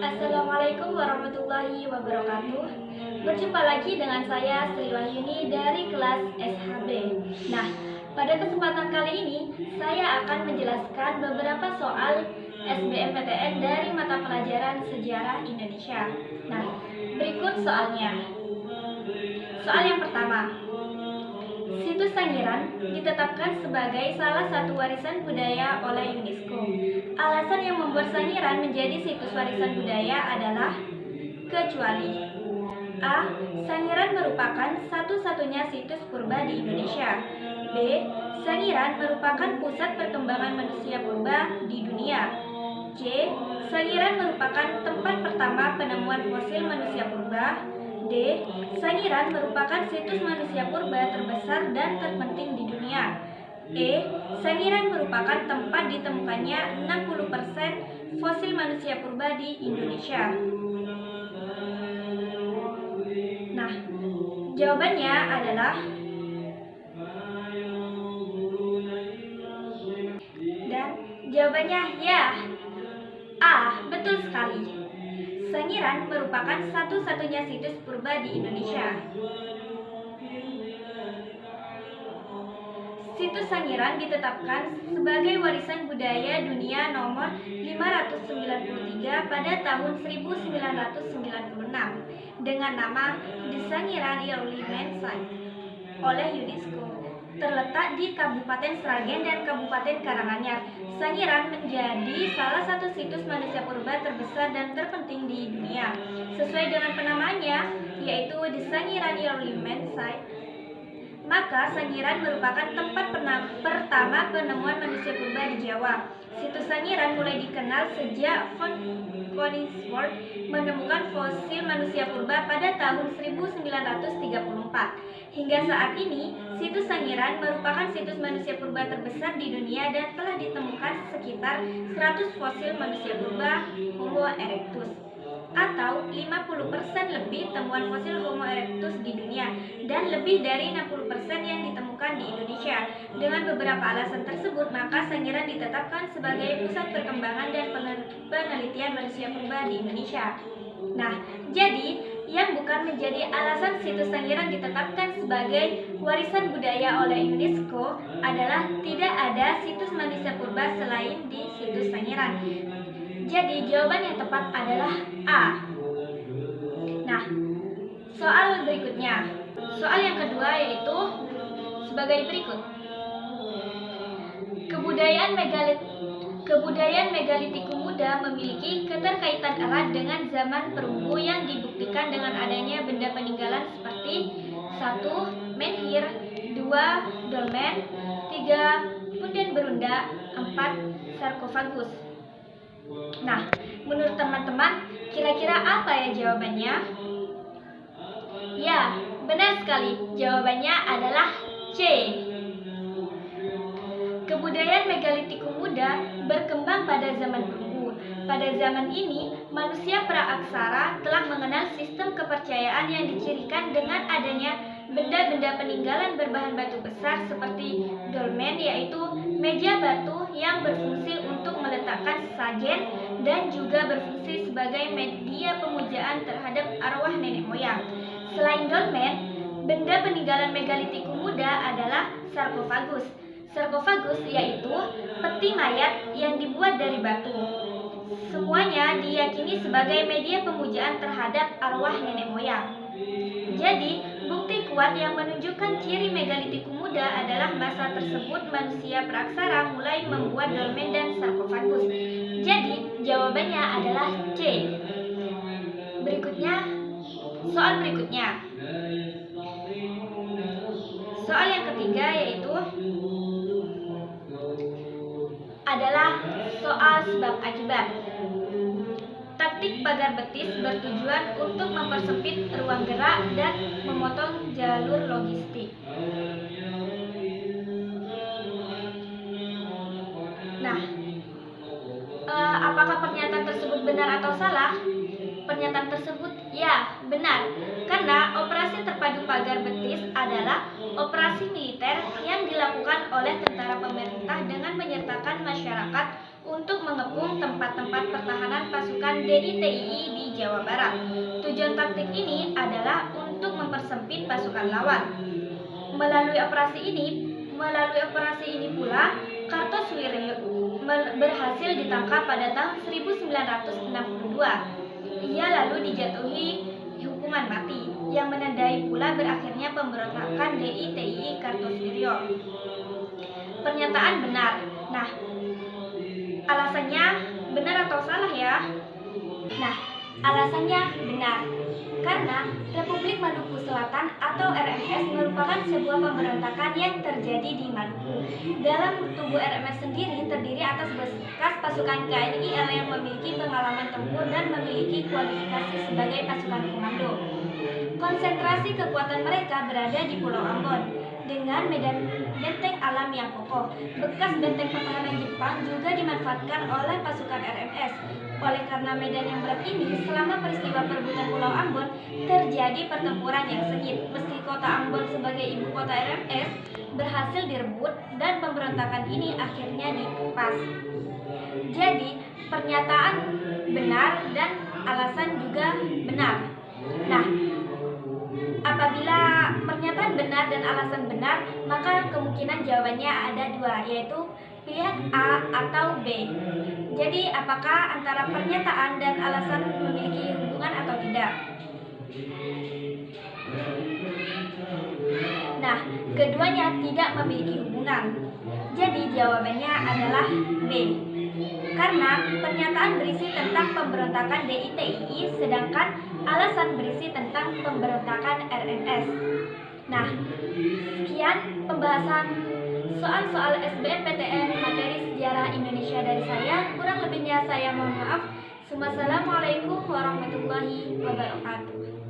Assalamualaikum warahmatullahi wabarakatuh. Berjumpa lagi dengan saya Sri Wahyuni dari kelas SHB. Nah, pada kesempatan kali ini saya akan menjelaskan beberapa soal SBMPTN dari mata pelajaran Sejarah Indonesia. Nah, berikut soalnya. Soal yang pertama. Situs Sangiran ditetapkan sebagai salah satu warisan budaya oleh UNESCO. Alasan yang membuat Sangiran menjadi situs warisan budaya adalah kecuali A. Sangiran merupakan satu-satunya situs purba di Indonesia. B. Sangiran merupakan pusat perkembangan manusia purba di dunia. C. Sangiran merupakan tempat pertama penemuan fosil manusia purba. D. Sangiran merupakan situs manusia purba terbesar dan terpenting di dunia. E. Sangiran merupakan tempat ditemukannya 60% fosil manusia purba di Indonesia. Nah, jawabannya adalah jawabannya ya. A. Betul sekali. Sangiran merupakan satu-satunya situs purba di Indonesia. Situs Sangiran ditetapkan sebagai warisan budaya dunia nomor 593 pada tahun 1996 dengan nama The Sangiran Monument Site oleh UNESCO. Terletak di Kabupaten Sragen dan Kabupaten Karanganyar, Sangiran menjadi salah satu situs manusia purba terbesar dan terpenting di dunia. Sesuai dengan penamaannya, yaitu The Sangiran Monument Site, maka Sangiran merupakan tempat pertama penemuan manusia purba di Jawa. Situs Sangiran mulai dikenal sejak von Koningswald menemukan fosil manusia purba pada tahun 1934. Hingga saat ini, situs Sangiran merupakan situs manusia purba terbesar di dunia dan telah ditemukan sekitar 100 fosil manusia purba Homo erectus, atau 50% lebih temuan fosil Homo erectus di dunia dan lebih dari 60% yang ditemukan di Indonesia. Dengan beberapa alasan tersebut, maka Sangiran ditetapkan sebagai pusat perkembangan dan penelitian manusia purba di Indonesia. Nah, jadi yang bukan menjadi alasan situs Sangiran ditetapkan sebagai warisan budaya oleh UNESCO adalah tidak ada situs manusia purba selain di situs Sangiran. Jadi jawaban yang tepat adalah A. Nah, soal berikutnya. Soal yang kedua yaitu sebagai berikut. Kebudayaan megalitikum muda memiliki keterkaitan erat dengan zaman perunggu yang dibuktikan dengan adanya benda peninggalan seperti 1. Menhir, 2. Dolmen, 3. Punden berunda, 4. Sarkofagus. Nah, menurut teman-teman, kira-kira apa ya jawabannya? Ya, benar sekali. Jawabannya adalah C. Kebudayaan megalitikum muda berkembang pada zaman perunggu. Pada zaman ini, manusia praaksara telah mengenal sistem kepercayaan yang dicirikan dengan adanya benda-benda peninggalan berbahan batu besar seperti dolmen, yaitu meja batu yang berfungsi untuk meletakkan sajen dan juga berfungsi sebagai media pemujaan terhadap arwah nenek moyang. Selain dolmen, benda peninggalan megalitikum muda adalah sarkofagus. Sarkofagus yaitu peti mayat yang dibuat dari batu. Semuanya diyakini sebagai media pemujaan terhadap arwah nenek moyang. Jadi, bukti kuat yang menunjukkan ciri megalitikum muda adalah masa tersebut manusia praaksara mulai membuat dolmen dan sarkofagus. Jadi, jawabannya adalah C. Soal berikutnya. Soal yang ketiga yaitu adalah soal sebab akibat. Taktik pagar betis bertujuan untuk mempersempit ruang gerak dan memotong jalur logistik. Nah, apakah pernyataan tersebut benar atau salah? Pernyataan tersebut ya benar, karena operasi terpadu pagar betis adalah operasi militer yang dilakukan oleh tentara pemerintah dengan menyertakan masyarakat untuk mengepung tempat-tempat pertahanan pasukan DITII di Jawa Barat. Tujuan taktik ini adalah untuk mempersempit pasukan lawan. Melalui operasi ini pula, Kartosuwiryo berhasil ditangkap pada tahun 1962. Ia lalu dijatuhi hukuman mati, yang menandai pula berakhirnya pemberontakan DITII Kartosuwiryo. Pernyataan benar. Nah, alasannya benar atau salah ya? Nah, alasannya benar. Karena Republik Maluku Selatan atau RMS merupakan sebuah pemberontakan yang terjadi di Maluku. Dalam tubuh RMS sendiri terdiri atas bekas pasukan KNIL yang memiliki pengalaman tempur dan memiliki kualifikasi sebagai pasukan komando. Konsentrasi kekuatan mereka berada di Pulau Ambon dengan medan benteng alam yang kokoh. Bekas benteng pertahanan Jepang juga dimanfaatkan oleh pasukan RMS. Oleh karena medan yang berat ini, selama peristiwa perebutan Pulau Ambon terjadi pertempuran yang sengit. Meski kota Ambon sebagai ibu kota RMS berhasil direbut dan pemberontakan ini akhirnya dikepas. Jadi pernyataan benar dan alasan juga benar. Nah, apabila pernyataan benar dan alasan benar, maka kemungkinan jawabannya ada dua, yaitu pilihan A atau B. Jadi, apakah antara pernyataan dan alasan memiliki hubungan atau tidak? Nah, keduanya tidak memiliki hubungan. Jadi, jawabannya adalah B. Karena pernyataan berisi tentang pemberontakan DITII, sedangkan alasan berisi tentang pemberontakan RMS. Nah, sekian pembahasan soal-soal SBMPTN materi sejarah Indonesia dari saya. Kurang lebihnya saya mohon maaf. Wassalamualaikum warahmatullahi wabarakatuh.